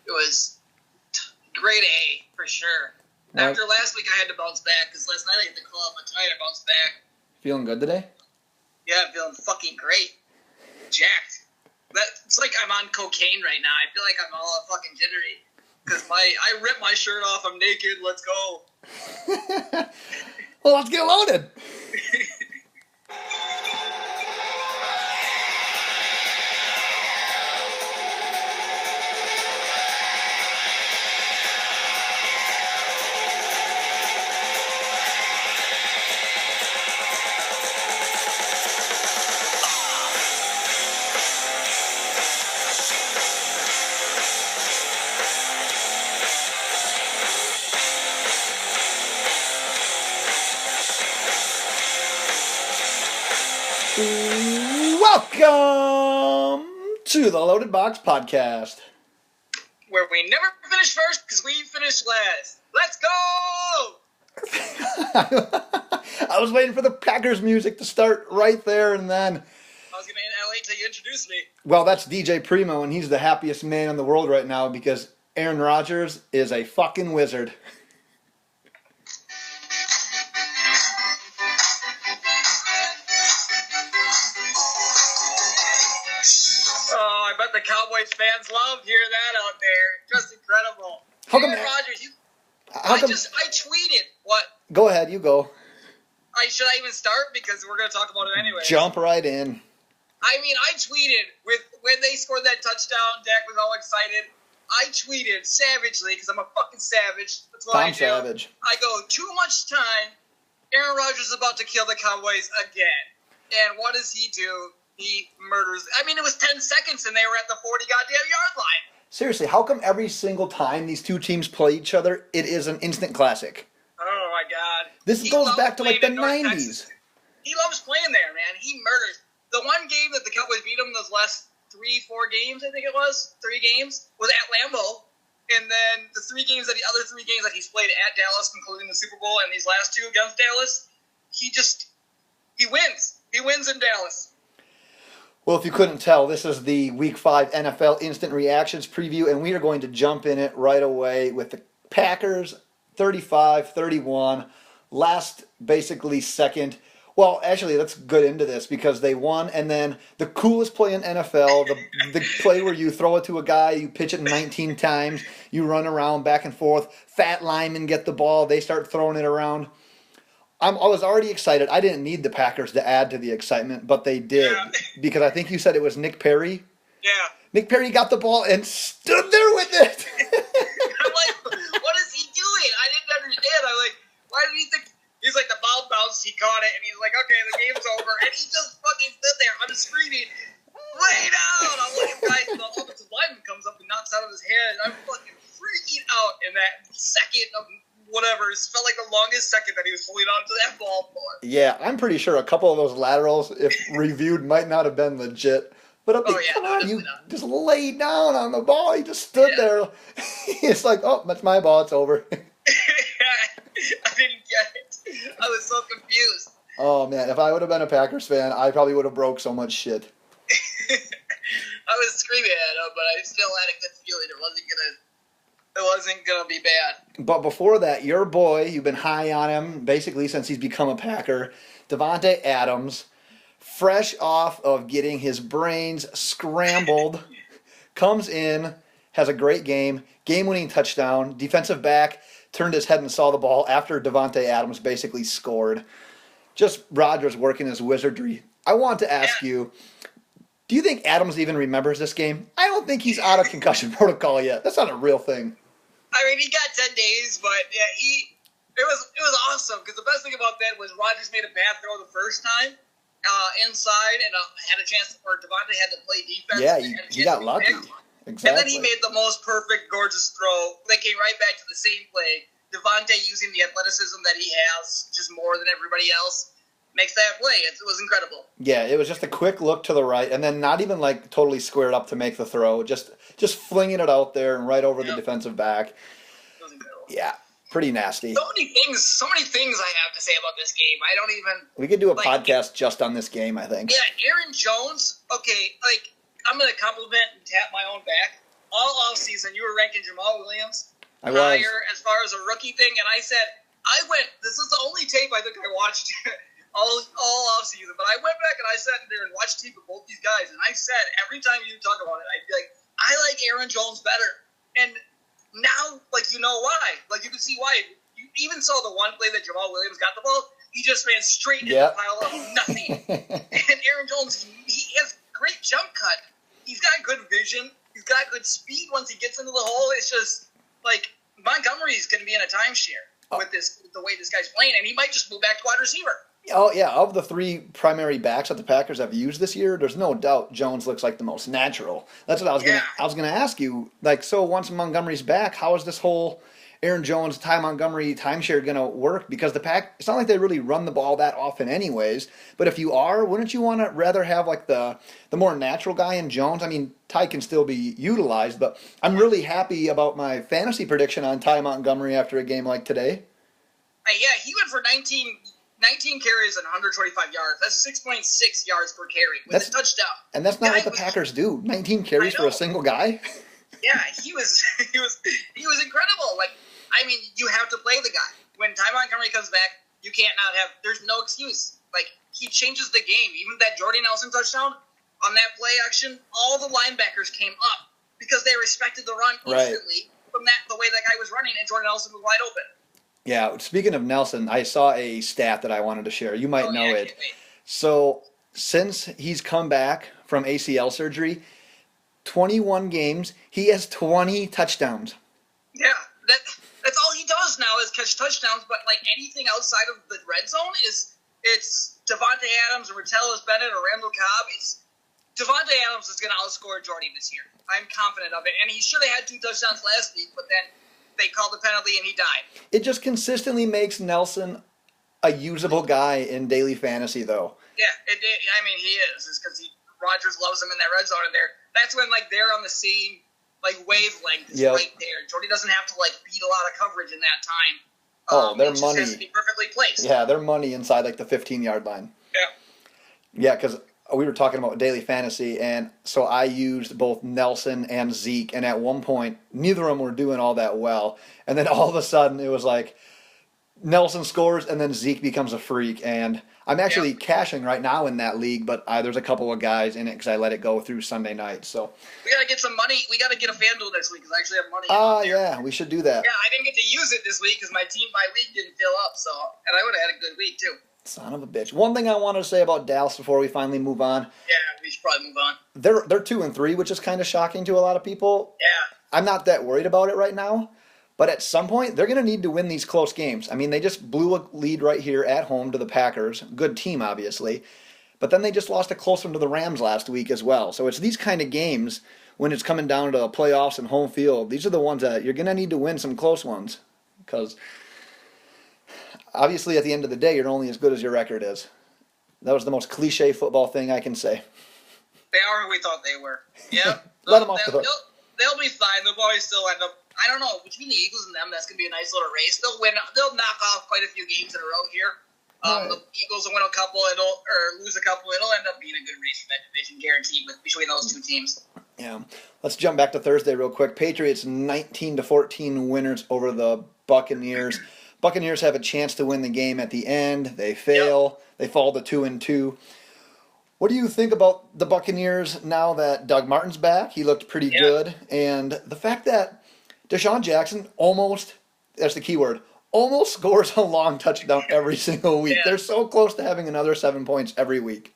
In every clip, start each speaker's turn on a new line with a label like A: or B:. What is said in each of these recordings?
A: It was grade A for sure. Right. After last week, I had to bounce back because last night I had to call out my tire to bounce back.
B: Feeling good today?
A: Yeah, I'm feeling fucking great. Jacked. It's like I'm on cocaine right now. I feel like I'm all fucking jittery. Because I ripped my shirt off. I'm naked. Let's go.
B: Well, let's get loaded. Welcome to the Loaded Box Podcast,
A: where we never finish first because we finish last. Let's
B: go! I was waiting for the Packers music to start right there, and then
A: I was going to wait till you introduced me.
B: Well, that's DJ Primo, and he's the happiest man in the world right now because Aaron Rodgers is a fucking wizard.
A: I bet the Cowboys fans love hearing that out there. Just incredible. Aaron Rodgers, I tweeted what?
B: Go ahead, you go.
A: Should I even start? Because we're going to talk about it anyway.
B: Jump right in.
A: I mean, I tweeted when they scored that touchdown, Dak was all excited. I tweeted savagely, because I'm a fucking savage. That's what I do.
B: Savage.
A: I go, too much time. Aaron Rodgers is about to kill the Cowboys again. And what does he do? He murders. I mean, it was 10 seconds and they were at the 40 goddamn yard line.
B: Seriously, how come every single time these two teams play each other, it is an instant classic?
A: Oh my God.
B: This goes back to like the 90s.
A: He loves playing there, man. He murders. The one game that the Cowboys beat him, those last 3-4 games, I think it was, 3 games, was at Lambeau. And then the other three games that he's played at Dallas, including the Super Bowl, and these last 2 against Dallas, he wins. He wins in Dallas.
B: Well, if you couldn't tell, this is the Week 5 NFL Instant Reactions preview, and we are going to jump in it right away with the Packers 35-31, last basically second. Well, actually, let's get into this because they won, and then the coolest play in NFL, the play where you throw it to a guy, you pitch it 19 times, you run around back and forth, fat linemen get the ball, they start throwing it around. I was already excited. I didn't need the Packers to add to the excitement, but they did. Yeah. Because I think you said it was Nick Perry.
A: Yeah.
B: Nick Perry got the ball and stood there with it.
A: I'm like, what is he doing? I didn't understand. I'm like, why did he think? He's like, the ball bounced, he caught it, and he's like, okay, the game's over. And he just fucking stood there. I'm screaming, lay down. I'm looking right, the offensive lineman comes up and knocks out of his head. I'm fucking freaking out in that second of whatever. It felt like the longest second that he was holding on to that ball for.
B: Yeah, I'm pretty sure a couple of those laterals, if reviewed, might not have been legit. But I'm like, come on, you just lay down on the ball. He just stood there. It's like, oh, that's my ball. It's over.
A: I didn't get it. I was so confused.
B: Oh, man. If I would have been a Packers fan, I probably would have broke so much shit.
A: I was screaming at him, but I still had a good feeling it wasn't gonna be bad.
B: But before that, your boy, you've been high on him basically since he's become a Packer, Davante Adams, fresh off of getting his brains scrambled, comes in, has a great game-winning touchdown, defensive back, turned his head and saw the ball after Davante Adams basically scored. Just Rodgers working his wizardry. I want to ask you, do you think Adams even remembers this game? I don't think he's out of concussion protocol yet. That's not a real thing.
A: I mean, he got 10 days, but yeah, it was awesome because the best thing about that was Rodgers made a bad throw the first time inside and had a chance, or Davante had to play defense.
B: Yeah, he got lucky. Exactly.
A: And then he made the most perfect, gorgeous throw. They came right back to the same play. Davante using the athleticism that he has, just more than everybody else, makes that play. It was incredible.
B: Yeah, it was just a quick look to the right, and then not even like totally squared up to make the throw. Just flinging it out there and right over the defensive back.
A: It was incredible.
B: Yeah, pretty nasty.
A: So many things I have to say about this game. I don't even.
B: We could do a podcast just on this game, I think.
A: Yeah, Aaron Jones. Okay, I'm gonna compliment and tap my own back. all offseason, you were ranking Jamal Williams
B: I was.
A: higher as far as a rookie thing, and I said, this is the only tape I think I watched all offseason, but I went back and I sat there and watched tape of both these guys, and I said, every time you talk about it, I'd be like, I like Aaron Jones better. And now, like, you know why. Like, you can see why. You even saw the one play that Jamal Williams got the ball. He just ran straight into the pile of nothing. And Aaron Jones, he has great jump cut. He's got good vision. He's got good speed once he gets into the hole. It's just, like, Montgomery's going to be in a timeshare with the way this guy's playing, and he might just move back to wide receiver.
B: Oh, yeah. Of the three primary backs that the Packers have used this year, there's no doubt Jones looks like the most natural. That's what I was going to ask you. Like, so once Montgomery's back, how is this whole Aaron Jones, Ty Montgomery timeshare going to work? Because the Pack, it's not like they really run the ball that often anyways. But if you are, wouldn't you want to rather have like the more natural guy in Jones? I mean, Ty can still be utilized, but I'm really happy about my fantasy prediction on Ty Montgomery after a game like today.
A: Yeah, he went for 19 carries and 125 yards. That's 6.6 yards per carry with a touchdown. And
B: that's not what the Packers do. 19 carries for a single guy.
A: Yeah, he was incredible. Like, I mean, you have to play the guy. When Ty Montgomery comes back, you can't not have. There's no excuse. Like, he changes the game. Even that Jordy Nelson touchdown on that play action, all the linebackers came up because they respected the run instantly from the way that guy was running, and Jordy Nelson was wide open.
B: Yeah, speaking of Nelson, I saw a stat that I wanted to share. You might know it. So, since he's come back from ACL surgery, 21 games, he has 20 touchdowns.
A: Yeah, that's all he does now is catch touchdowns, but like anything outside of the red zone it's Davante Adams or Martellus Bennett or Randall Cobb. Davante Adams is going to outscore Jordy this year. I'm confident of it, and he should have had 2 touchdowns last week, but then they called the penalty and he died. It
B: just consistently makes Nelson a usable guy in daily fantasy, though.
A: Yeah, I mean, he is. It's because Rodgers loves him in that red zone, and that's when like they're on the same like wavelength. It's right there. Jordy doesn't have to like beat a lot of coverage in that time.
B: Their money
A: has to be perfectly placed.
B: Yeah, their money inside like the 15-yard line. Yeah, because we were talking about daily fantasy, and so I used both Nelson and Zeke, and at one point, neither of them were doing all that well. And then all of a sudden, it was like Nelson scores, and then Zeke becomes a freak. And I'm actually cashing right now in that league, but there's a couple of guys in it because I let it go through Sunday night. So
A: we got to get some money. We got to get a FanDuel next week because I actually have money.
B: Yeah, we should do that.
A: Yeah, I didn't get to use it this week because my league didn't fill up, and I would have had a good week, too.
B: Son of a bitch. One thing I wanted to say about Dallas before we finally move on.
A: Yeah, we should probably move on.
B: They're 2-3, which is kind of shocking to a lot of people.
A: Yeah.
B: I'm not that worried about it right now, but at some point they're going to need to win these close games. I mean, they just blew a lead right here at home to the Packers. Good team, obviously. But then they just lost a close one to the Rams last week as well. So it's these kind of games when it's coming down to the playoffs and home field. These are the ones that you're going to need to win some close ones because obviously, at the end of the day, you're only as good as your record is. That was the most cliche football thing I can say.
A: They are who we thought they were. Yeah.
B: Let them off the hook.
A: They'll be fine. They'll probably still end up, I don't know, between the Eagles and them, that's going to be a nice little race. They'll win. They'll knock off quite a few games in a row here. The Eagles will win a couple, or lose a couple. It'll end up being a good race in that division, guaranteed, between those two teams.
B: Yeah. Let's jump back to Thursday real quick. Patriots 19-14 winners over the Buccaneers. Buccaneers have a chance to win the game at the end. They fail. Yep. They fall to 2-2. What do you think about the Buccaneers now that Doug Martin's back? He looked pretty good. And the fact that Deshaun Jackson almost, that's the key word, almost scores a long touchdown every single week. They're so close to having another 7 points every week.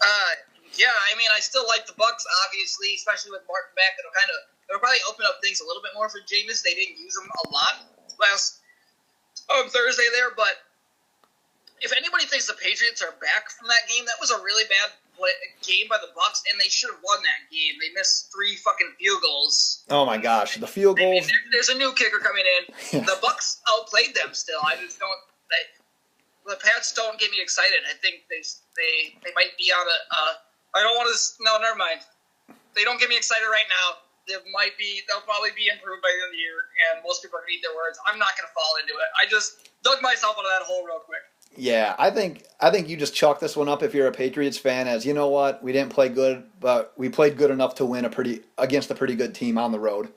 A: I mean, I still like the Bucs, obviously, especially with Martin back. It'll probably open up things a little bit more for Jameis. They didn't use him a lot on Thursday there, but if anybody thinks the Patriots are back from that game, that was a really bad game by the Bucs, and they should have won that game. They missed 3 fucking field goals.
B: Oh my gosh, the field goals!
A: I mean, there's a new kicker coming in. The Bucs outplayed them still. I just don't. The Pats don't get me excited. I think they might be on a. I don't want to. No, never mind. They don't get me excited right now. They'll probably be improved by the end of the year, and most people are going to eat their words. I'm not going to fall into it. I just dug myself out of that hole real quick.
B: Yeah, I think you just chalk this one up if you're a Patriots fan as you know what, we didn't play good, but we played good enough to win against a pretty good team on the road.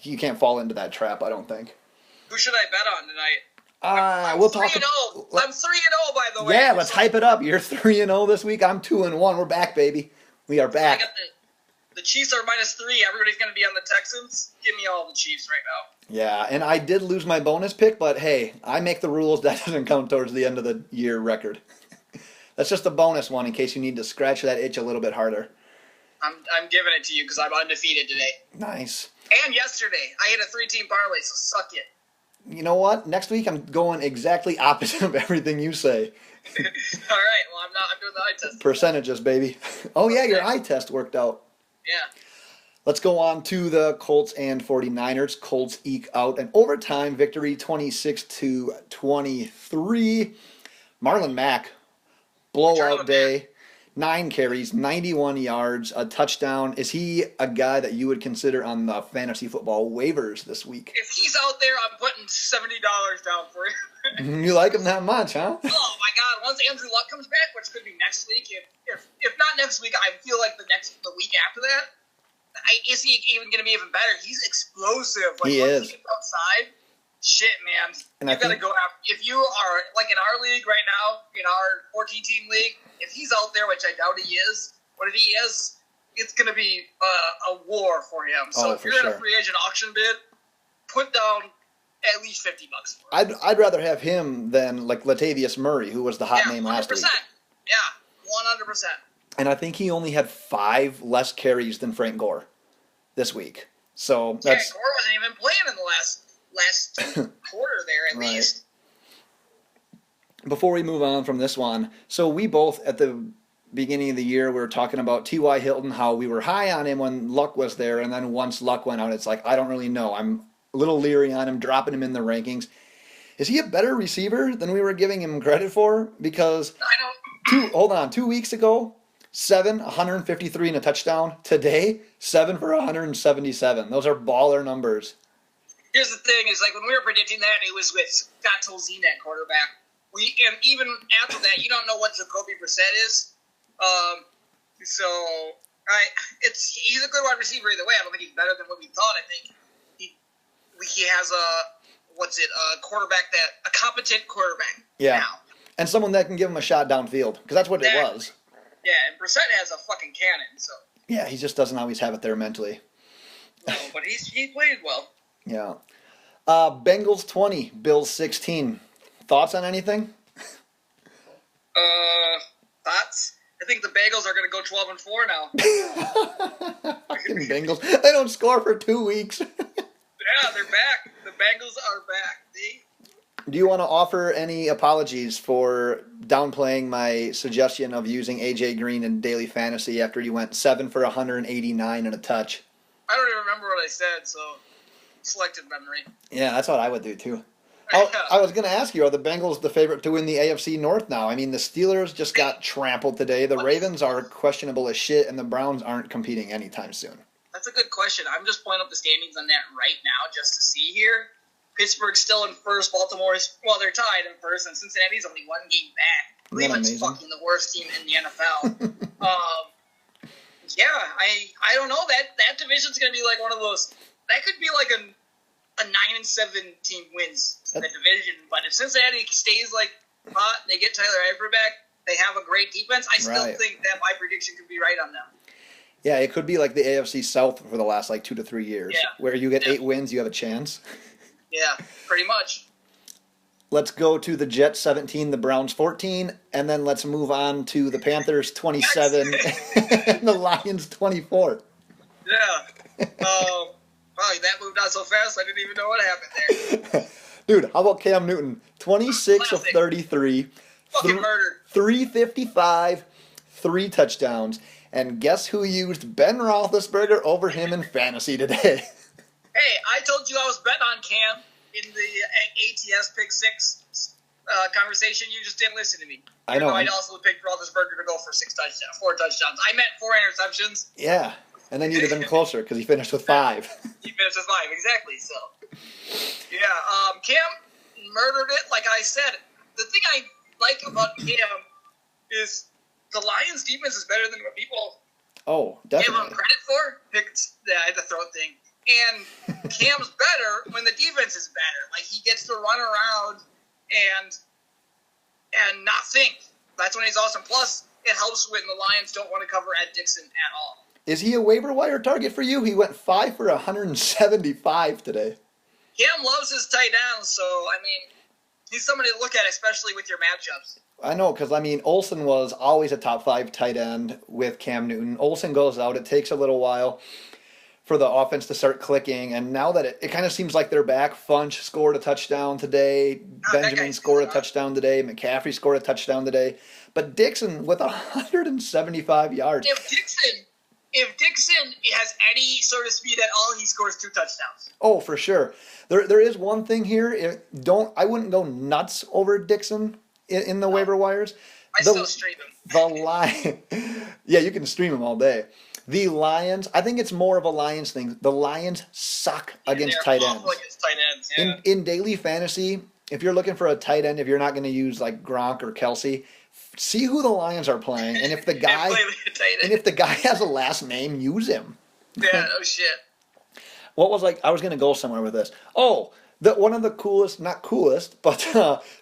B: You can't fall into that trap, I don't think.
A: Who should I bet on tonight? I'm
B: We'll
A: 3
B: talk.
A: and 0. I'm 3 and 0 by the way.
B: Yeah, let's hype it up. You're 3-0 this week. I'm 2-1. We're back, baby. We are
A: I
B: back.
A: got the Chiefs are -3. Everybody's going to be on the Texans. Give me all the Chiefs right now.
B: Yeah, and I did lose my bonus pick, but hey, I make the rules. That doesn't count towards the end of the year record. That's just a bonus one in case you need to scratch that itch a little bit harder.
A: I'm giving it to you because I'm undefeated today.
B: Nice.
A: And yesterday, I hit a 3-team parlay, so suck it.
B: You know what? Next week I'm going exactly opposite of everything you say.
A: All right, well, I'm doing the eye test.
B: Percentages, baby. Oh, yeah, your eye test worked out.
A: Yeah.
B: Let's go on to the Colts and 49ers. Colts eke out an overtime victory, 26-23. Marlon Mack, blowout day, 9 carries, 91 yards, a touchdown. Is he a guy that you would consider on the fantasy football waivers this week?
A: If he's out there, I'm putting $70 down for him.
B: You like him that much, huh?
A: Oh my God! Once Andrew Luck comes back, which could be next week, if not next week, I feel like the week after that. Is he even going to be even better? He's explosive. Like,
B: he
A: once
B: is.
A: he gets outside, shit, man.
B: And
A: You got to go after. If you are like in our league right now, in our 14-team league, if he's out there, which I doubt he is, but if he is, it's going to be a war for him. So if you're in a free agent auction bid, put down at least $50 for him.
B: I'd rather have him than like Latavius Murray, who was the hot name last week.
A: Yeah, 100%.
B: And I think he only had 5 less carries than Frank Gore this week. So
A: Yeah,
B: that's
A: Gore wasn't even playing in the last quarter there, at least.
B: Before we move on from this one, so we both at the beginning of the year we were talking about T.Y. Hilton, how we were high on him when Luck was there, and then once Luck went out, it's like I don't really know. I'm a little leery on him, dropping him in the rankings. Is he a better receiver than we were giving him credit for? Because 2 weeks ago, 153 and a touchdown. Today, 7 for 177. Those are baller numbers.
A: Here's the thing: is like when we were predicting that, it was with Scott Tolzien at quarterback. And even after that, you don't know what Jacoby Brissett is. He's a good wide receiver either way. I don't think he's better than what we thought. I think he has a competent quarterback.
B: Yeah.
A: Now.
B: And someone that can give him a shot downfield, because that's what it was.
A: Yeah, and Brissett has a fucking cannon, so.
B: Yeah, he just doesn't always have it there mentally.
A: No, but he played well.
B: Yeah. Bengals 20, Bills 16. Thoughts on anything?
A: Thoughts? I think the Bengals are going to go 12-4 now.
B: Fucking Bengals. They don't score for 2 weeks.
A: Yeah, they're back. The Bengals are back.
B: Do you want to offer any apologies for downplaying my suggestion of using A.J. Green in daily fantasy after you went 7 for 189 and a touch?
A: I don't even remember what I said, so selective memory.
B: Yeah, that's what I would do too. I was going to ask you, are the Bengals the favorite to win the AFC North now? I mean, the Steelers just got trampled today. The Ravens are questionable as shit, and the Browns aren't competing anytime soon.
A: That's a good question. I'm just pulling up the standings on that right now just to see here. Pittsburgh's still in first. Baltimore's, well, they're tied in first, and Cincinnati's only 1 game back. Cleveland's fucking the worst team in the NFL. Yeah, I don't know. That division's going to be like one of those. That could be like a 9-7 team wins in the division. But if Cincinnati stays like hot, they get Tyler Eifert back, they have a great defense, I still think that my prediction could be right on them.
B: Yeah, it could be like the AFC South for the last 2 to 3 years, where you get 8 wins, you have a chance. Yeah,
A: pretty much.
B: Let's go to the Jets 17, the Browns 14, and then let's move on to the Panthers 27 and the Lions 24.
A: Yeah. Wow, that moved on so fast, I didn't even know what happened there.
B: Dude, how about Cam Newton? 26 of 33.
A: Fucking murdered.
B: 355, 3 touchdowns. And guess who used Ben Roethlisberger over him in fantasy today?
A: Hey, I told you I was betting on Cam in the ATS Pick 6 conversation. You just didn't listen to me.
B: I know.
A: I also picked Roethlisberger to go for 4 touchdowns. I meant 4 interceptions.
B: Yeah, and then you'd have been closer because he finished with 5.
A: He finished with 5, exactly. So, yeah, Cam murdered it. Like I said, the thing I like about Cam is the Lions' defense is better than what people give him credit for. I had the throat thing. And Cam's better when the defense is better. Like, he gets to run around and not think. That's when he's awesome. Plus, it helps when the Lions don't want to cover Ed Dixon at all.
B: Is he a waiver wire target for you? He went 5 for 175 today.
A: Cam loves his tight ends, so, I mean, he's somebody to look at, especially with your matchups.
B: I know, because, I mean, Olsen was always a top 5 tight end with Cam Newton. Olsen goes out. It takes a little while for the offense to start clicking, and now that it kind of seems like they're back. Funch scored a touchdown today. Benjamin scored a touchdown today. McCaffrey scored a touchdown today. But Dixon with 175 yards.
A: If Dixon has any sort of speed at all, he scores 2 touchdowns.
B: Oh, for sure. There is one thing here. I wouldn't go nuts over Dixon in the waiver wires.
A: I still stream him.
B: Yeah, you can stream him all day. The Lions, I think it's more of a Lions thing. The Lions suck against tight ends.
A: Against tight ends, yeah.
B: In daily fantasy, if you're looking for a tight end, if you're not going to use like Gronk or Kelsey, see who the Lions are playing, and if the guy has a last name, use him.
A: Yeah, oh shit.
B: I was going to go somewhere with this. Oh, one of the coolest, not coolest, but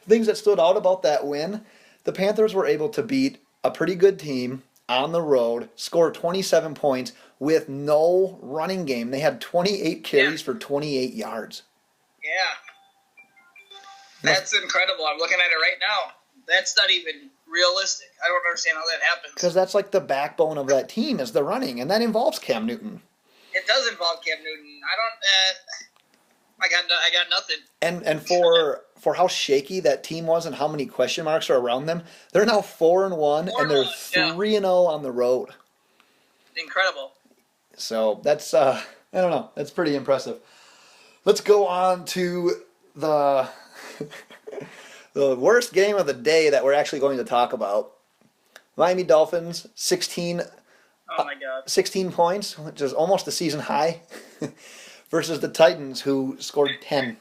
B: things that stood out about that win, the Panthers were able to beat a pretty good team on the road, score 27 points with no running game. They had 28 carries for 28 yards.
A: Yeah. That's incredible. I'm looking at it right now. That's not even realistic. I don't understand how that happens.
B: Because that's like the backbone of that team is the running, and that involves Cam Newton.
A: It does involve Cam Newton. I got nothing.
B: And for how shaky that team was and how many question marks are around them, they're now 4-1 and they're 3-0 on the road.
A: Incredible.
B: So that's I don't know. That's pretty impressive. Let's go on to the the worst game of the day that we're actually going to talk about. Miami Dolphins, 16 points, which is almost a season high, versus the Titans, who scored 10.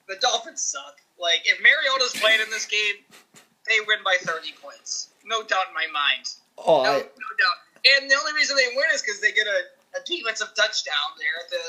A: The Dolphins suck. Like, if Mariota's playing in this game, they win by 30 points. No doubt in my mind. No doubt. And the only reason they win is because they get a defensive touchdown there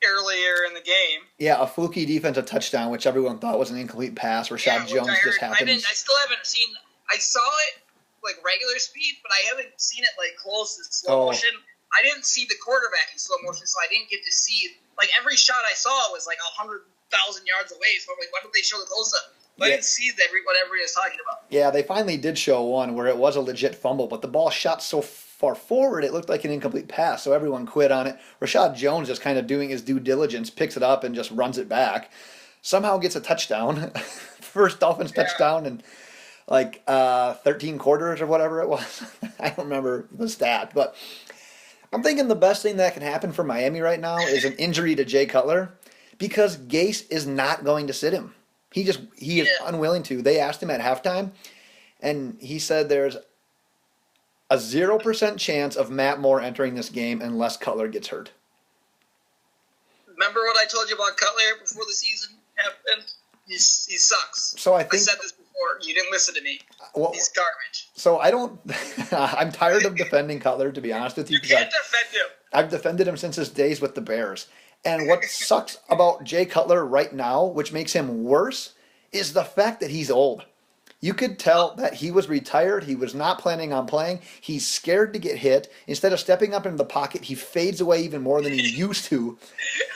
A: earlier in the game.
B: Yeah, a fluky defensive touchdown, which everyone thought was an incomplete pass. Rashad Jones just happened.
A: I still haven't seen. I saw it like regular speed, but I haven't seen it like close in slow motion. I didn't see the quarterback in slow motion, so I didn't get to see. Like, every shot I saw was like 100,000 yards away. So I'm like, why don't they show the close up? I didn't see what everybody was talking about. Yeah, they finally did show one where it was a legit fumble, but the ball shot so far forward it looked like an incomplete pass, so everyone quit on it. Rashad Jones just kind of doing his due diligence, picks it up and just runs it back. Somehow gets a touchdown. First Dolphins touchdown in 13 quarters or whatever it was. I don't remember the stat, but I'm thinking the best thing that can happen for Miami right now is an injury to Jay Cutler, because Gase is not going to sit him. He is unwilling to. They asked him at halftime, and he said there's a 0% chance of Matt Moore entering this game unless Cutler gets hurt. Remember what I told you about Cutler before the season happened? He sucks.
B: So I
A: said this before. You didn't listen to me. He's garbage.
B: So I don't. I'm tired of defending Cutler, to be honest with you.
A: You can't defend him.
B: I've defended him since his days with the Bears. And what sucks about Jay Cutler right now, which makes him worse, is the fact that he's old. You could tell that he was retired. He was not planning on playing. He's scared to get hit. Instead of stepping up into the pocket, he fades away even more than he used to.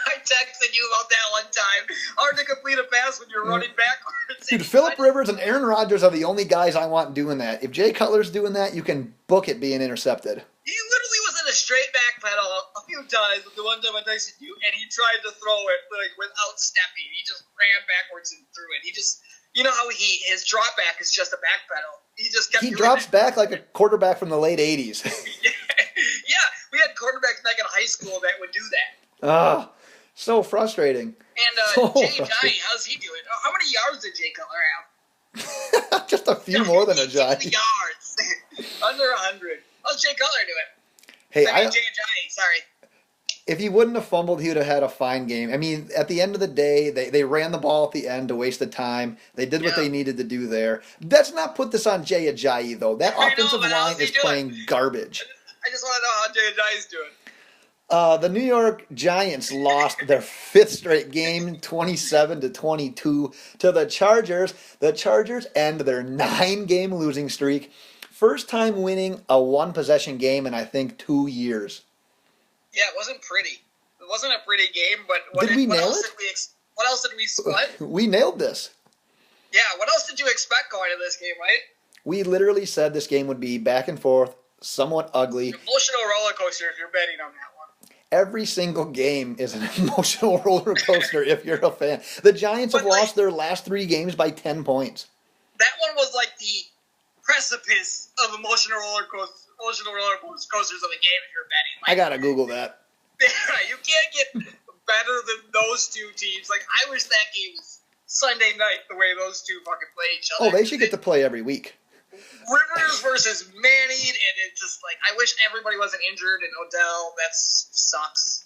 A: I texted you about that one time. Hard to complete a pass when you're running backwards.
B: Dude, Phillip Rivers and Aaron Rodgers are the only guys I want doing that. If Jay Cutler's doing that, you can book it being intercepted.
A: He literally was in a straight back pedal a few times, but the one time I texted you, and he tried to throw it without stepping. He just ran backwards and threw it. He just, you know how his drop back is just a back pedal. He just kept.
B: He drops back like a quarterback from the late '80s.
A: Yeah, we had quarterbacks back in high school that would do that.
B: So frustrating.
A: And Jay Ajayi, how's he doing? How many yards did Jay Cutler have?
B: Just a few more than Ajayi.
A: Yards. Under 100. How's Jay Cutler doing?
B: Hey,
A: Jay Ajayi, sorry.
B: If he wouldn't have fumbled, he would have had a fine game. I mean, at the end of the day, they ran the ball at the end to waste the time. They did what they needed to do there. Let's not put this on Jay Ajayi, though. That offensive line is playing garbage.
A: I just want to know how Jay Ajayi's doing.
B: The New York Giants lost their 5th straight game, 27-22, to the Chargers. The Chargers end their 9-game losing streak. First time winning a 1-possession game in, I think, 2 years.
A: Yeah, it wasn't pretty. It wasn't a pretty game, but what else did we what?
B: We nailed this.
A: Yeah, what else did you expect going into this game, right?
B: We literally said this game would be back and forth, somewhat ugly.
A: Emotional roller coaster if you're betting on that one.
B: Every single game is an emotional roller coaster if you're a fan. The Giants have lost their last 3 games by 10 points.
A: That one was like the precipice of emotional roller coasters of the game if you're betting.
B: I gotta Google that.
A: You can't get better than those two teams. Like, I wish that game was Sunday night the way those two fucking play each other.
B: Oh, they should get to play every week.
A: Rivers versus Manning, and it's just like, I wish everybody wasn't injured, and Odell, that sucks.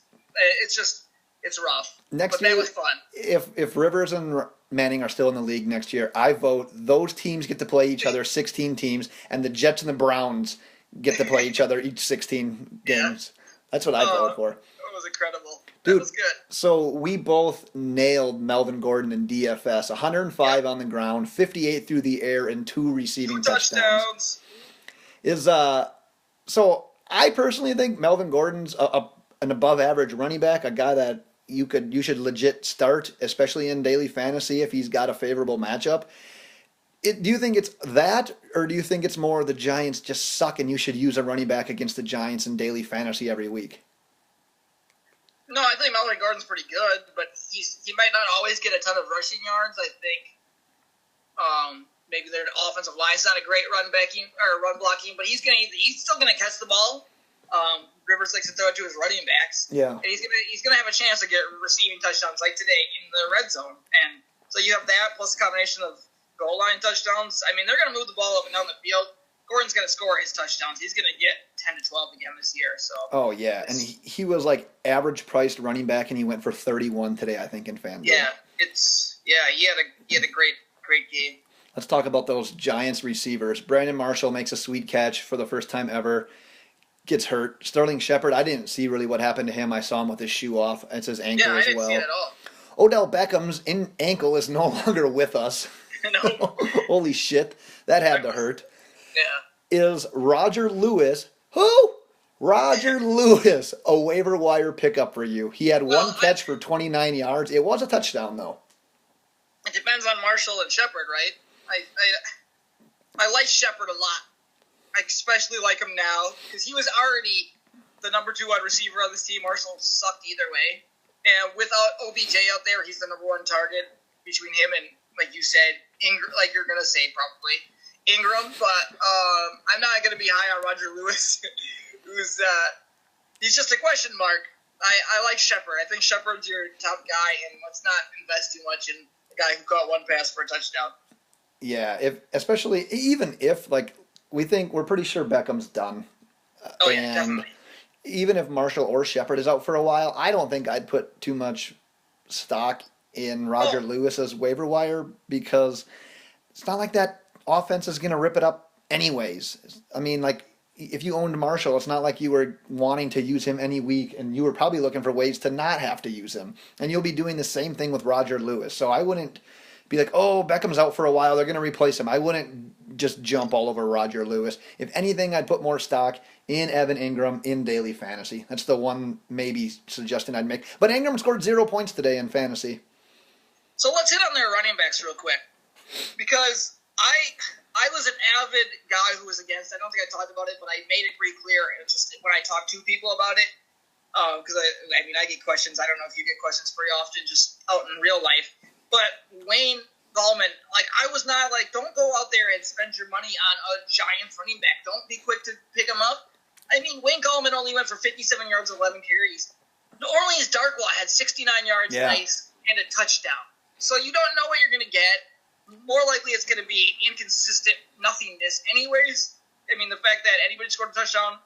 A: It's rough. But that was fun.
B: If Rivers and Manning are still in the league next year, I vote those teams get to play each other, 16 teams, and the Jets and the Browns get to play each other each 16 games. Yeah. That's what I voted for.
A: That was incredible.
B: Dude,
A: that was good.
B: So we both nailed Melvin Gordon in DFS. 105 on the ground, 58 through the air, and 2 receiving touchdowns. So I personally think Melvin Gordon's an above-average running back, a guy that you should legit start, especially in daily fantasy if he's got a favorable matchup. Do you think it's that, or do you think it's more the Giants just suck and you should use a running back against the Giants in daily fantasy every week?
A: No, I think Melvin Gordon's pretty good, but he might not always get a ton of rushing yards. I think maybe their offensive line's not a great run blocking, but he's still gonna catch the ball. Rivers likes to throw it to his running backs.
B: Yeah,
A: and he's gonna have a chance to get receiving touchdowns like today in the red zone, and so you have that plus a combination of goal line touchdowns. I mean, they're going to move the ball up and down the field. Gordon's going to score his touchdowns. He's going to get 10 to 12 again this year. So.
B: Oh, yeah. And he was like average priced running back, and he went for 31 today, I think, in FanDuel.
A: Yeah, he had a great game.
B: Let's talk about those Giants receivers. Brandon Marshall makes a sweet catch for the first time ever. Gets hurt. Sterling Shepard, I didn't see really what happened to him. I saw him with his shoe off. It's his ankle as well.
A: Yeah, I didn't see it at all.
B: Odell Beckham's ankle is no longer with us.
A: No.
B: Holy shit. That had to hurt.
A: Yeah.
B: Is Roger Lewis, Roger Lewis, a waiver wire pickup for you? He had one catch for 29 yards. It was a touchdown, though.
A: It depends on Marshall and Shepard, right? I like Shepard a lot. I especially like him now because he was already the number 2 wide receiver on this team. Marshall sucked either way. And without OBJ out there, he's the number 1 target between him and, like you said, like you're going to say probably, Ingram. But I'm not going to be high on Roger Lewis, he's just a question mark. I like Shepard. I think Shepard's your top guy, and let's not invest too much in a guy who caught 1 pass for a touchdown.
B: Yeah, even if we think we're pretty sure Beckham's done.
A: Oh, yeah, definitely.
B: Even if Marshall or Shepard is out for a while, I don't think I'd put too much stock in Roger Lewis's waiver wire because it's not like that offense is going to rip it up anyways. I mean, if you owned Marshall, it's not like you were wanting to use him any week, and you were probably looking for ways to not have to use him. And you'll be doing the same thing with Roger Lewis. So I wouldn't be like, oh, Beckham's out for a while, they're going to replace him. I wouldn't just jump all over Roger Lewis. If anything, I'd put more stock in Evan Ingram in daily fantasy. That's the one maybe suggestion I'd make. But Ingram scored 0 points today in fantasy.
A: So let's hit on their running backs real quick. Because I was an avid guy who was against. I don't think I talked about it, but I made it pretty clear. It's just when I talk to people about it, because I get questions. I don't know if you get questions pretty often, just out in real life. But Wayne Gallman, I was not don't go out there and spend your money on a Giants running back. Don't be quick to pick him up. I mean, Wayne Gallman only went for 57 yards, 11 carries. New Orleans Darkwa had 69 yards, nice, and a touchdown. So you don't know what you're going to get. More likely it's going to be inconsistent nothingness anyways. I mean, the fact that anybody scored a touchdown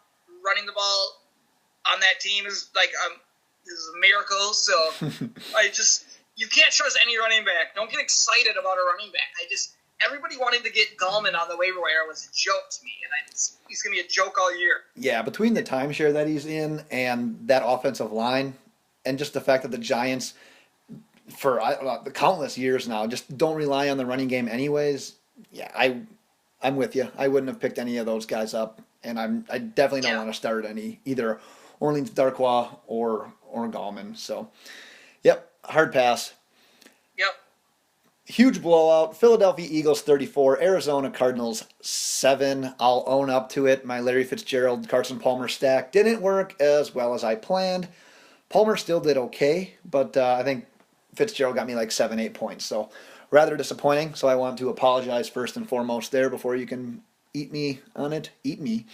A: running the ball on that team is This is a miracle. So you can't trust any running back. Don't get excited about a running back. Everybody wanting to get Gallman on the waiver wire was a joke to me, and he's going to be a joke all year.
B: Yeah, between the timeshare that he's in and that offensive line, and just the fact that the Giants, for the countless years now, just don't rely on the running game anyways. Yeah, I'm with you. I wouldn't have picked any of those guys up, and I definitely don't want to start either Orleans Darkwa or Gallman. So, yep, hard pass.
A: Yep.
B: Huge blowout. Philadelphia Eagles 34, Arizona Cardinals 7. I'll own up to it. My Larry Fitzgerald, Carson Palmer stack didn't work as well as I planned. Palmer still did okay, but I think Fitzgerald got me like 7-8 points. So rather disappointing. So I want to apologize first and foremost there before you can eat me on it. Eat me.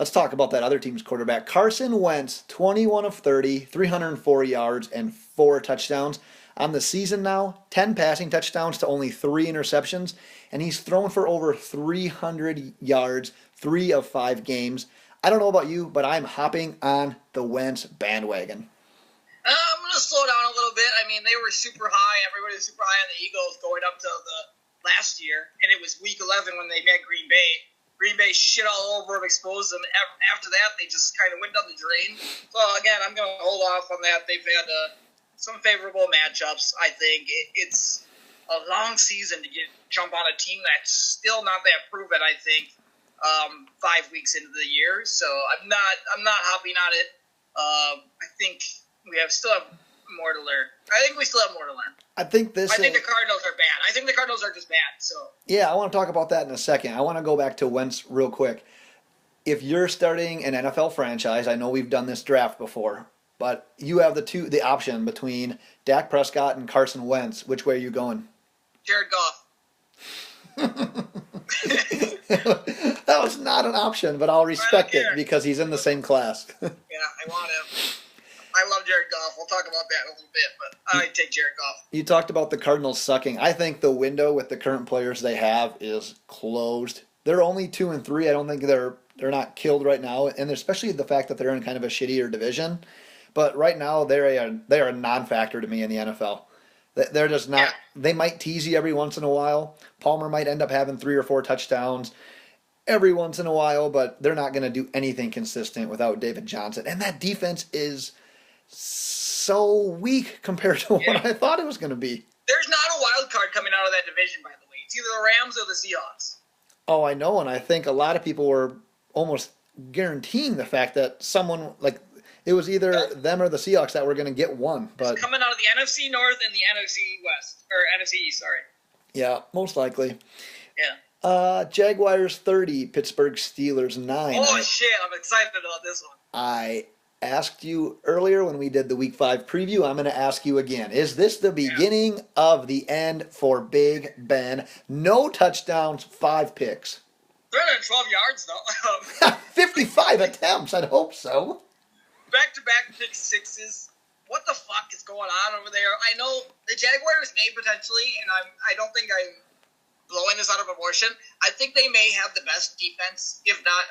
B: Let's talk about that other team's quarterback. Carson Wentz, 21 of 30, 304 yards, and 4 touchdowns. On the season now, 10 passing touchdowns to only 3 interceptions, and he's thrown for over 300 yards 3 of 5 games. I don't know about you, but I'm hopping on the Wentz bandwagon.
A: I'm going to slow down a little bit. I mean, they were super high. Everybody was super high on the Eagles going up to the last year, and it was week 11 when they met Green Bay. Green Bay shit all over them, exposed them. After that, they just kind of went down the drain. So, again, I'm going to hold off on that. They've had some favorable matchups. I think it's a long season to jump on a team that's still not that proven. I think 5 weeks into the year, so I'm not hopping on it. I think we still have more to learn. I think we still have more to learn.
B: I think the
A: Cardinals are bad. I think the Cardinals are just bad. So
B: yeah, I want to talk about that in a second. I want to go back to Wentz real quick. If you're starting an NFL franchise, I know we've done this draft before, but you have the option between Dak Prescott and Carson Wentz. Which way are you going?
A: Jared Goff.
B: That was not an option, but I'll respect it because he's in the same class.
A: Yeah, I want him. I love Jared Goff. We'll talk about that in a little bit, but I take Jared Goff.
B: You talked about the Cardinals sucking. I think the window with the current players they have is closed. They're only 2-3. I don't think they're not killed right now, and especially the fact that they're in kind of a shittier division. But right now, they are a non-factor to me in the NFL. They're just not. Yeah. They might tease you every once in a while. Palmer might end up having 3 or 4 touchdowns every once in a while, but they're not going to do anything consistent without David Johnson. And that defense is so weak compared to what I thought it was going to be.
A: There's not a wild card coming out of that division, by the way. It's either the Rams or the Seahawks.
B: Oh, I know, and I think a lot of people were almost guaranteeing the fact that someone like. It was either them or the Seahawks that were going to get one. But
A: it's coming out of the NFC North and the NFC West. Or NFC East, sorry.
B: Yeah, most likely.
A: Yeah.
B: Jaguars 30, Pittsburgh Steelers 9.
A: Oh, shit. I'm excited about this one.
B: I asked you earlier when we did the Week 5 preview. I'm going to ask you again. Is this the beginning of the end for Big Ben? No touchdowns, 5 picks.
A: 312 yards, though.
B: 55 attempts. I'd hope so.
A: Back-to-back pick sixes. What the fuck is going on over there? I know the Jaguars may potentially, and I don't think I'm blowing this out of proportion. I think they may have the best defense, if not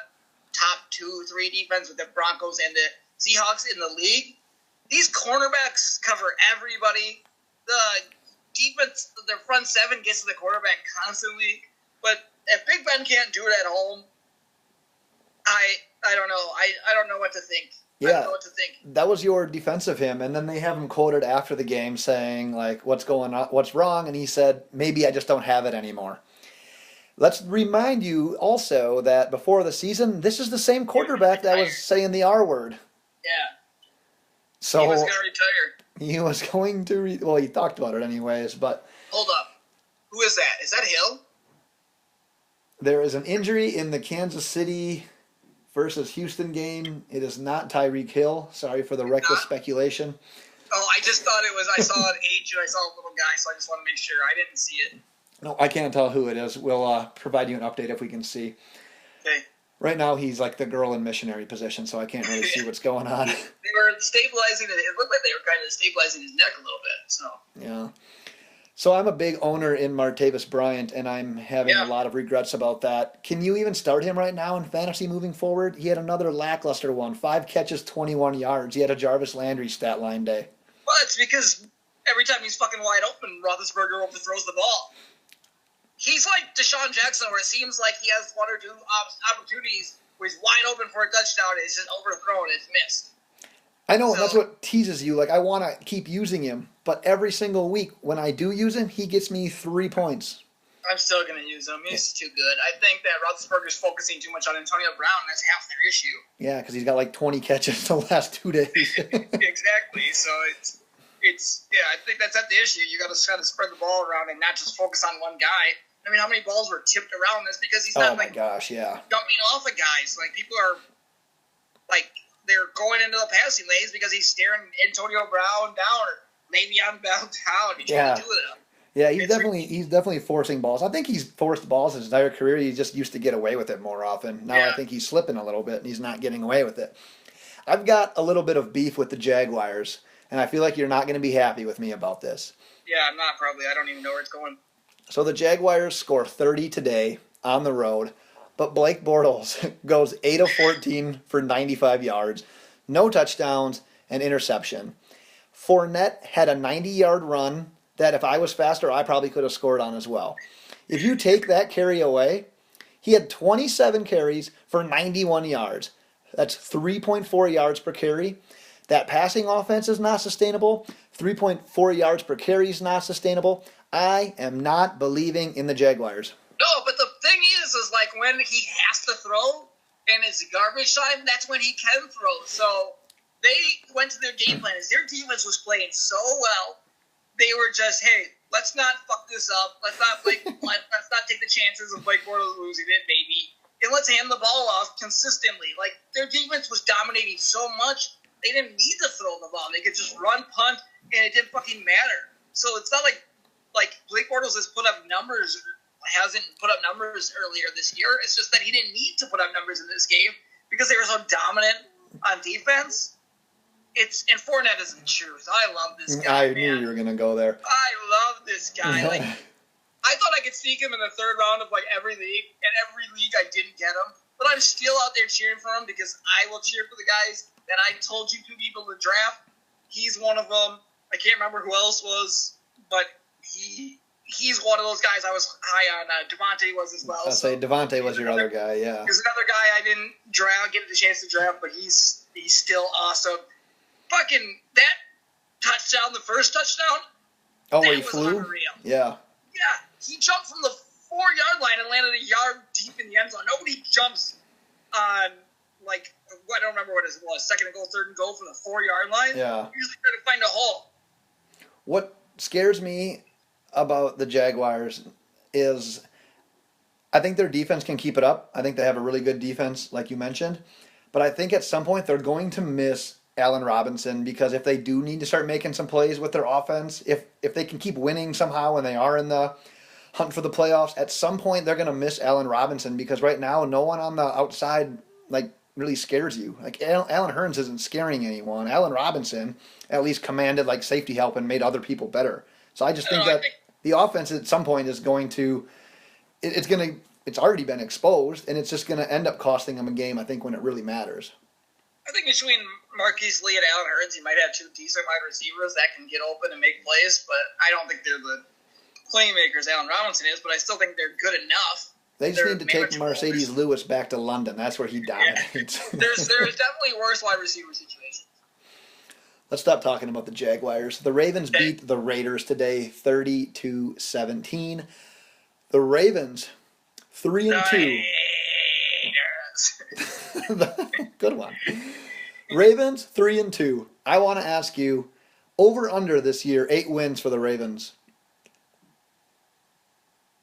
A: top 2-3 defense with the Broncos and the Seahawks in the league. These cornerbacks cover everybody. The defense, their front 7 gets to the quarterback constantly. But if Big Ben can't do it at home, I don't know. I don't know what to think.
B: Yeah,
A: I don't know what to think.
B: That was your defense of him, and then they have him quoted after the game saying, like, what's going on, what's wrong, and he said, maybe I just don't have it anymore. Let's remind you also that before the season, this is the same quarterback that was saying the R word.
A: Yeah.
B: So
A: he was going to retire.
B: He was going to, well, he talked about it anyways, but.
A: Hold up. Who is that? Is that Hill?
B: There is an injury in the Kansas City versus Houston game. It is not Tyreek Hill. Sorry for the reckless speculation.
A: Oh, I just thought it was. I saw an H and I saw a little guy, so I just want to make sure. I didn't see it.
B: No, I can't tell who it is. We'll provide you an update if we can see.
A: Okay.
B: Right now, he's like the girl in missionary position, so I can't really see what's going on.
A: They were stabilizing it. It looked like they were kind of stabilizing his neck a little bit. So.
B: Yeah. So I'm a big owner in Martavis Bryant, and I'm having a
A: Yeah.
B: lot of regrets about that. Can you even start him right now in fantasy moving forward? He had another lackluster one, 5 catches, 21 yards. He had a Jarvis Landry stat line day.
A: Well, it's because every time he's fucking wide open, Roethlisberger overthrows the ball. He's like Deshaun Jackson, where it seems like he has one or two opportunities where he's wide open for a touchdown, and it's just overthrown and it's missed.
B: I know, and that's what teases you. Like, I want to keep using him, but every single week when I do use him, he gets me 3 points.
A: I'm still going to use him. He's too good. I think that Roethlisberger's focusing too much on Antonio Brown, and that's half their issue.
B: Yeah, because he's got like 20 catches the last 2 days.
A: Exactly. So I think that's at the issue. You got to kind of spread the ball around and not just focus on one guy. I mean, how many balls were tipped around? That's because he's not jumping off of guys. Like, people are like, they're going into the passing lanes because he's staring Antonio Brown down or Le'Veon Bell down. He's trying to do it.
B: Yeah, he's definitely forcing balls. I think he's forced balls his entire career. He just used to get away with it more often. Now I think he's slipping a little bit and he's not getting away with it. I've got a little bit of beef with the Jaguars, and I feel like you're not going to be happy with me about this.
A: Yeah, I'm not probably. I don't even know where it's going.
B: So the Jaguars score 30 today on the road, but Blake Bortles goes 8 of 14 for 95 yards, no touchdowns, and interception. Fournette had a 90-yard run that if I was faster, I probably could have scored on as well. If you take that carry away, he had 27 carries for 91 yards. That's 3.4 yards per carry. That passing offense is not sustainable. 3.4 yards per carry is not sustainable. I am not believing in the Jaguars.
A: No, but the thing is like when he has to throw and it's garbage time, that's when he can throw. So they went to their game plan. As their defense was playing so well, they were just, hey, let's not fuck this up. Let's not take the chances of Blake Bortles losing it, maybe. And let's hand the ball off consistently. Like, their defense was dominating so much, they didn't need to throw the ball. They could just run, punt, and it didn't fucking matter. So it's not like Blake Bortles hasn't put up numbers earlier this year. It's just that he didn't need to put up numbers in this game because they were so dominant on defense. And Fournette is the truth. I love this guy.
B: I knew you were gonna go there.
A: I love this guy. Like, I thought I could sneak him in the third round of like every league, and every league I didn't get him. But I'm still out there cheering for him because I will cheer for the guys that I told you two people to draft. He's one of them. I can't remember who else was, but he's one of those guys I was high on. Davante was as well.
B: I'll say Davante was your other guy, yeah.
A: There's another guy I didn't get the chance to draft, but he's still awesome. Fucking that touchdown, the first touchdown.
B: Oh, where he flew?
A: Unreal.
B: Yeah.
A: Yeah, he jumped from the 4-yard line and landed a yard deep in the end zone. Nobody jumps on, like, I don't remember what it was, second and goal, third and goal from the 4-yard line.
B: Yeah.
A: Usually try to find a hole.
B: What scares me about the Jaguars is I think their defense can keep it up. I think they have a really good defense, like you mentioned. But I think at some point they're going to miss Allen Robinson because if they do need to start making some plays with their offense, if they can keep winning somehow and they are in the hunt for the playoffs, at some point they're going to miss Allen Robinson because right now no one on the outside like really scares you. Like Allen Hurns isn't scaring anyone. Allen Robinson at least commanded like safety help and made other people better. So I just think that the offense at some point is going to it's already been exposed and it's just going to end up costing them a game I think when it really matters.
A: I think between Marquise Lee and Allen Hurns, you might have two decent wide receivers that can get open and make plays, but I don't think they're the playmakers Allen Robinson is, but I still think they're good enough.
B: They just need to take Mercedes Lewis back to London. That's where he dominates.
A: Yeah. There's definitely worse wide receiver situations.
B: Let's stop talking about the Jaguars. The Ravens beat the Raiders today 30-17. The Ravens 3-2. Good one. Ravens 3-2. I want to ask you, over under this year, 8 wins for the Ravens.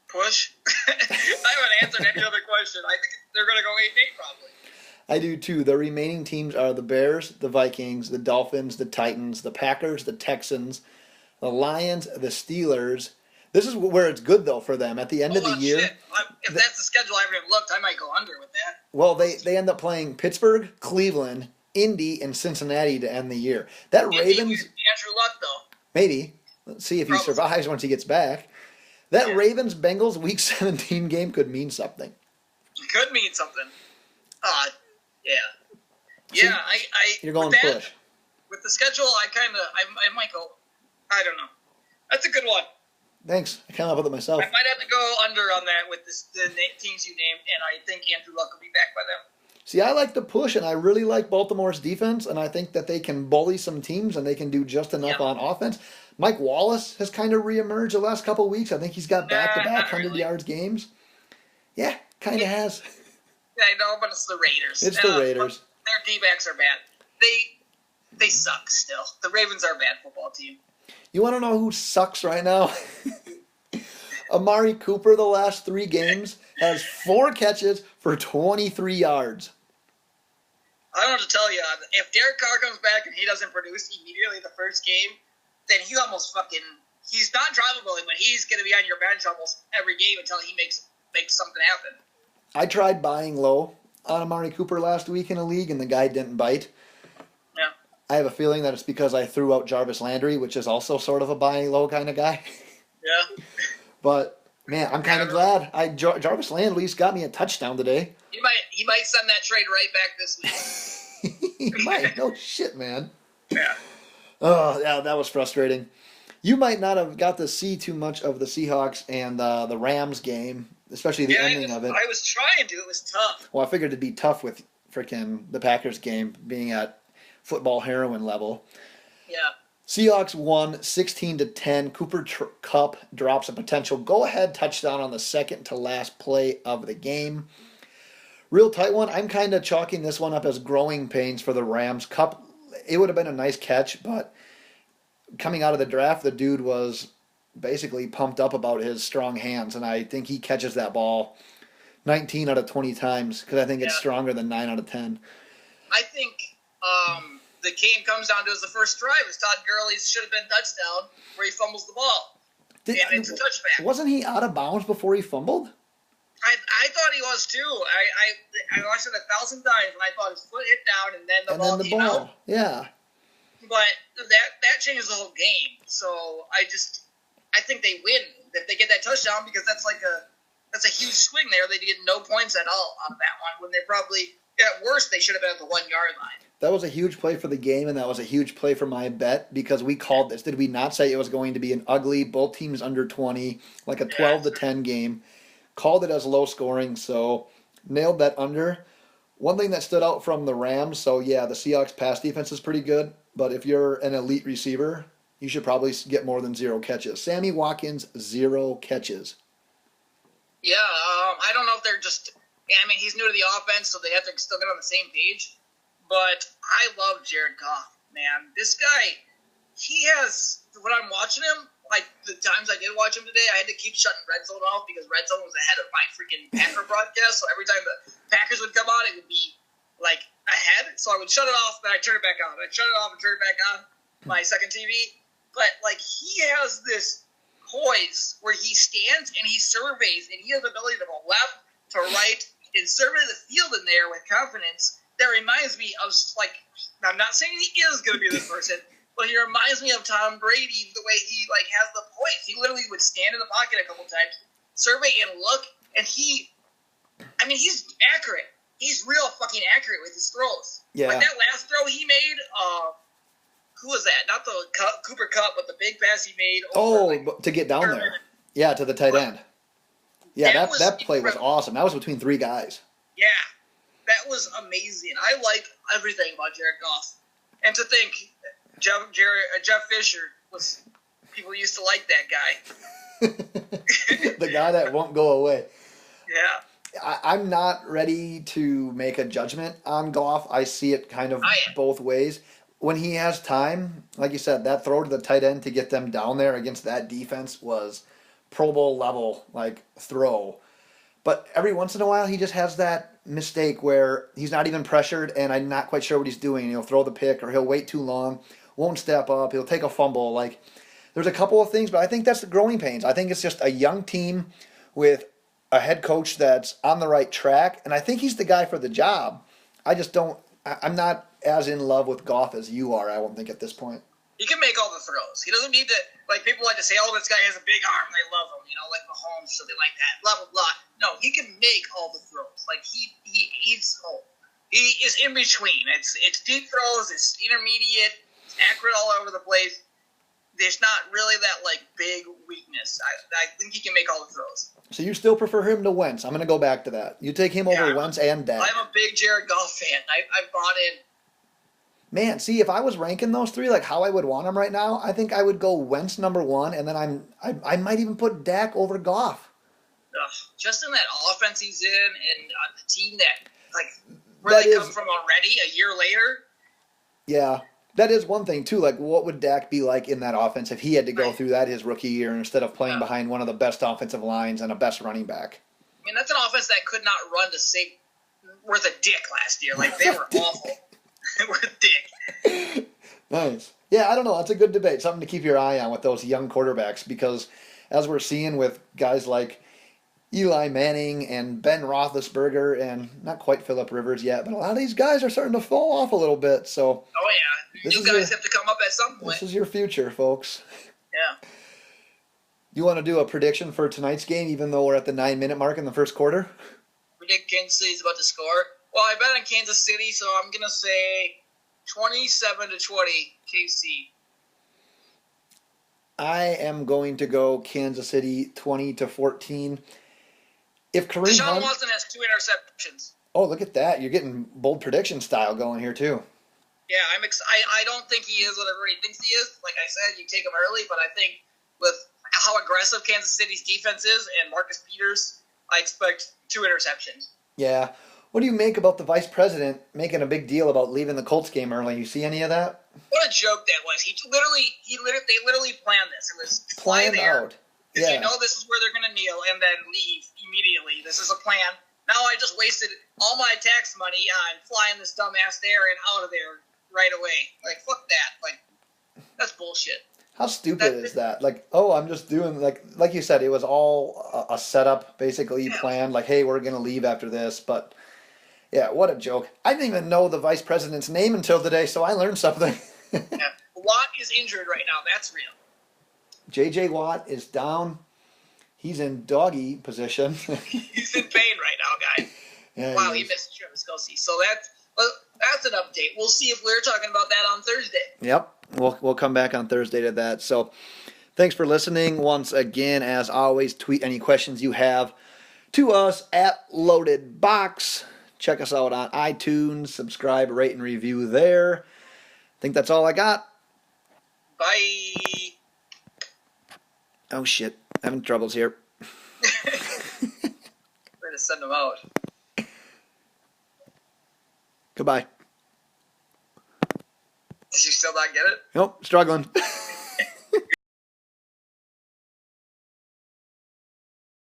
A: Push. I haven't answered any other question. I think they're going to go 8-8 probably.
B: I do too. The remaining teams are the Bears, the Vikings, the Dolphins, the Titans, the Packers, the Texans, the Lions, the Steelers. This is where it's good, though, for them. At the end of the year...
A: Shit. If that's the schedule I haven't looked, I might go under with that.
B: Well, they end up playing Pittsburgh, Cleveland, Indy, and Cincinnati to end the year. That
A: Indy
B: Ravens...
A: Andrew Luck, though.
B: Maybe. Let's see if he
A: Probably.
B: survives once he gets back. That
A: Yeah.
B: Ravens-Bengals Week 17 game could mean something.
A: It could mean something. Yeah.
B: So
A: Yeah,
B: you're going
A: with that,
B: push.
A: With the schedule, I might go, I don't know. That's a good one.
B: Thanks. I came up with it myself.
A: I might have to go under on that with the teams you named, and I think Andrew Luck will be back by then.
B: See, I like the push, and I really like Baltimore's defense, and I think that they can bully some teams, and they can do just enough on offense. Mike Wallace has kind of reemerged the last couple of weeks. I think he's got back-to-back 100 yards games. Yeah, kind of has.
A: Yeah, I know, but it's the Raiders.
B: It's the Raiders.
A: Their D-backs are bad. They suck still. The Ravens are a bad football team.
B: You want to know who sucks right now? Amari Cooper, the last 3 games, has 4 catches for 23 yards.
A: I don't know what to tell you. If Derek Carr comes back and he doesn't produce immediately the first game, then he almost he's not drivable, but he's going to be on your bench almost every game until he makes something happen.
B: I tried buying low on Amari Cooper last week in a league, and the guy didn't bite.
A: Yeah.
B: I have a feeling that it's because I threw out Jarvis Landry, which is also sort of a buying low kind of guy.
A: Yeah.
B: But, man, I'm kind of glad. Jarvis Landry at least got me a touchdown today.
A: He might send that trade right back this week.
B: He might. No shit, man.
A: Yeah.
B: Oh, yeah, that was frustrating. You might not have got to see too much of the Seahawks and the Rams game, especially the ending of it.
A: I was trying to. It was tough.
B: Well, I figured it'd be tough with freaking the Packers game being at football heroin level.
A: Yeah.
B: Seahawks won 16-10. Cooper Kupp drops a potential go-ahead touchdown on the second to last play of the game. Real tight one. I'm kind of chalking this one up as growing pains for the Rams. Kupp, it would have been a nice catch, but coming out of the draft, the dude was basically pumped up about his strong hands, and I think he catches that ball 19 out of 20 times because I think it's stronger than 9 out of 10.
A: I think the game comes down to the first drive. It's Todd Gurley's should have been touchdown where he fumbles the ball. And it's a touchback.
B: Wasn't he out of bounds before he fumbled?
A: I thought he was too. I watched it 1,000 times, and I thought his foot hit down, and then the ball came out.
B: Yeah.
A: But that changes the whole game. So I think they win if they get that touchdown because that's a huge swing there. They get no points at all on that one when they're probably at worst they should have been at the 1 yard line.
B: That was a huge play for the game, and that was a huge play for my bet because we called this. Did we not say it was going to be an ugly, both teams under 20, like a 12-10 game? Called it as low scoring, so nailed that under. One thing that stood out from the Rams, so yeah, the Seahawks pass defense is pretty good, but if you're an elite receiver, you should probably get more than 0 catches. Sammy Watkins, 0 catches.
A: Yeah, I don't know if they're just... I mean, he's new to the offense, so they have to still get on the same page. But I love Jared Goff, man. This guy, he has... When I'm watching him, like the times I did watch him today, I had to keep shutting Red Zone off because Red Zone was ahead of my freaking Packer broadcast. So every time the Packers would come on, it would be like ahead. So I would shut it off, then I'd turn it back on. I'd shut it off and turn it back on, my second TV. But like he has this poise where he stands and he surveys, and he has the ability to go left to right and survey the field in there with confidence. That reminds me of, like, I'm not saying he is going to be this person, but he reminds me of Tom Brady, the way he, like, has the poise. He literally would stand in the pocket a couple times, survey and look, and he's accurate. He's real fucking accurate with his throws.
B: Yeah.
A: Like that last throw he made, who was that? Not the Cooper Kupp, but the big pass he made.
B: To get down there. Yeah, to the tight end. Yeah, that play was awesome. That was between 3 guys.
A: Yeah, that was amazing. I like everything about Jared Goff. And to think Jeff Fisher was, people used to like that guy.
B: The guy that won't go away.
A: Yeah.
B: I'm not ready to make a judgment on Goff. I see it kind of both ways. When he has time, like you said, that throw to the tight end to get them down there against that defense was Pro Bowl level, like, throw. But every once in a while, he just has that mistake where he's not even pressured and I'm not quite sure what he's doing. He'll throw the pick or he'll wait too long, won't step up, he'll take a fumble. Like, there's a couple of things, but I think that's the growing pains. I think it's just a young team with a head coach that's on the right track, and I think he's the guy for the job. I'm not as in love with Goff as you are, I won't think, at this point.
A: He can make all the throws. He doesn't need to, like, people like to say, oh, this guy has a big arm, they love him, like Mahomes, something like that, blah, blah, blah. No, he can make all the throws. Like, he is in between. It's deep throws, it's intermediate, it's accurate all over the place. There's not really that, like, big weakness. I think he can make all the throws.
B: So you still prefer him to Wentz. I'm going to go back to that. You take him over Wentz and Dak.
A: I'm a big Jared Goff fan. I bought in.
B: Man, see, if I was ranking those three, like how I would want them right now, I think I would go Wentz number one, and then I might even put Dak over Goff.
A: Just in that offense he's in, and the team that, like, where they come from already a year later.
B: Yeah, that is one thing, too. Like, what would Dak be like in that offense if he had to go through that his rookie year instead of playing behind one of the best offensive lines and a best running back?
A: I mean, that's an offense that could not run to save worth a dick last year. Like, they were awful. They were a dick.
B: Nice. Yeah, I don't know. That's a good debate. Something to keep your eye on with those young quarterbacks because as we're seeing with guys like Eli Manning and Ben Roethlisberger and not quite Phillip Rivers yet, but a lot of these guys are starting to fall off a little bit. So,
A: oh yeah, you guys have to come up at some point.
B: This is your future, folks.
A: Yeah.
B: You want to do a prediction for tonight's game, even though we're at the 9-minute mark in the first quarter?
A: Predict Kansas City's about to score. Well, I bet on Kansas City, so I'm gonna say 27-20 KC.
B: I am going to go Kansas City 20-14. If Kareem
A: Deshaun Watson has 2 interceptions.
B: Oh, look at that! You're getting bold prediction style going here too.
A: Yeah, I don't think he is what everybody thinks he is. Like I said, you take him early, but I think with how aggressive Kansas City's defense is and Marcus Peters, I expect 2 interceptions.
B: Yeah. What do you make about the vice president making a big deal about leaving the Colts game early? You see any of that?
A: What a joke that was. They literally planned this. It was fly there. Because you know this is where they're going to kneel and then leave immediately. This is a plan. Now I just wasted all my tax money on flying this dumbass there and out of there right away. Like, fuck that. Like, that's bullshit.
B: How stupid is that? Like, oh, I'm just doing, like you said, it was all a setup, basically planned. Like, hey, we're going to leave after this, but... Yeah, what a joke. I didn't even know the vice president's name until today, so I learned something.
A: Yeah. Watt is injured right now. That's real.
B: J.J. Watt is down. He's in doggy position.
A: He's in pain right now, guy.
B: Yeah,
A: wow, he missed Travis Kelce. So that's an update. We'll see if we're talking about that on Thursday.
B: Yep. We'll come back on Thursday to that. So thanks for listening. Once again, as always, tweet any questions you have to us at Loaded Box. Check us out on iTunes. Subscribe, rate, and review there. I think that's all I got.
A: Bye.
B: Oh, shit. Having troubles here.
A: We're going to send them out.
B: Goodbye.
A: Did you still not get it?
B: Nope, struggling.